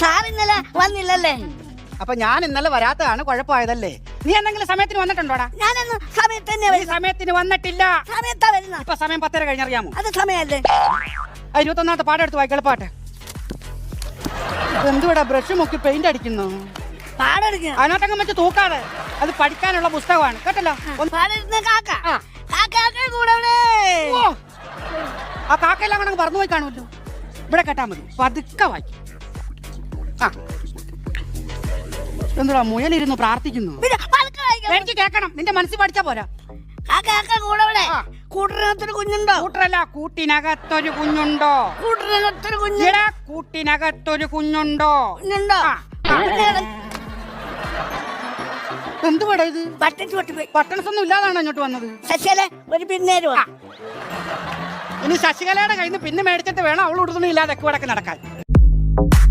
Sir ഇന്നലെ വന്നില്ലല്ലേ? അപ്പൊ ഞാൻ ഇന്നലെ വരാത്തതാണ് കുഴപ്പമായതല്ലേ? നീ എന്തെങ്കിലും സമയത്തിന് വന്നിട്ടുണ്ടോടാ? ഞാനൊന്ന് സമയത്ത് തന്നെ ഈ സമയത്തിന് വന്നിട്ടില്ല. സമയത്താ വരുന്ന. ഇപ്പൊ സമയം 10:30 കഴിഞ്ഞറിയാമോ? അത് സമയല്ലേ? 21ാമത്തെ പാഠം എടുത്ത് വായിക്ക, എളുപ്പാട്ടെ. എന്തുവാടാ ബ്രഷ് മുക്കി പെയിന്റ് അടിക്കുന്നു? പാടെടുക്കുക. അതിനകത്തങ്ങ് വെച്ച് തൂക്കാതെ, അത് പഠിക്കാനുള്ള പുസ്തകമാണ് കേട്ടല്ലോ. പാടെടുക്കുന്ന കാക്ക. കാക്ക കൂടെ ഓ, ആ കാക്കയെല്ലാം കൂടെ പറന്നു പോയി കാണുമല്ലോ. ഇവിടെ കേട്ടാ മതി, പതുക്കെ വായിക്കും. ആ, എന്തുവാ മുയലിരുന്നു പ്രാർത്ഥിക്കുന്നു? എനിക്ക് കേക്കണം, നിന്റെ മനസ്സിൽ പഠിച്ചാ പോരാ. കൂട്ടിനകത്തൊരു കുഞ്ഞുണ്ടോ? കൂട്ടറല്ല, കൂട്ടിനകത്തൊരു കുഞ്ഞുണ്ടോ? കൂട്ടിനകത്തൊരു കുഞ്ഞു. കൂട്ടിനകത്തൊരു കുഞ്ഞുണ്ടോ? കുഞ്ഞുണ്ടോ? എന്തുവാടാ ഇത്? ബട്ടൺസ് പൊട്ടിപ്പോയി. ബട്ടൺസ് ഒന്നും ഇല്ലാതാണോ ഇങ്ങോട്ട് വന്നത്? ശശികല ഒരു പിന്നേരുവാ. ഇനി ശശികലയുടെ കയ്യിൽ നിന്ന് പിന്നെ മേടിച്ചിട്ട് വേണം അവൾ ഉടുതുണി ഇല്ലാതെ വടക്ക് നടക്കാൻ.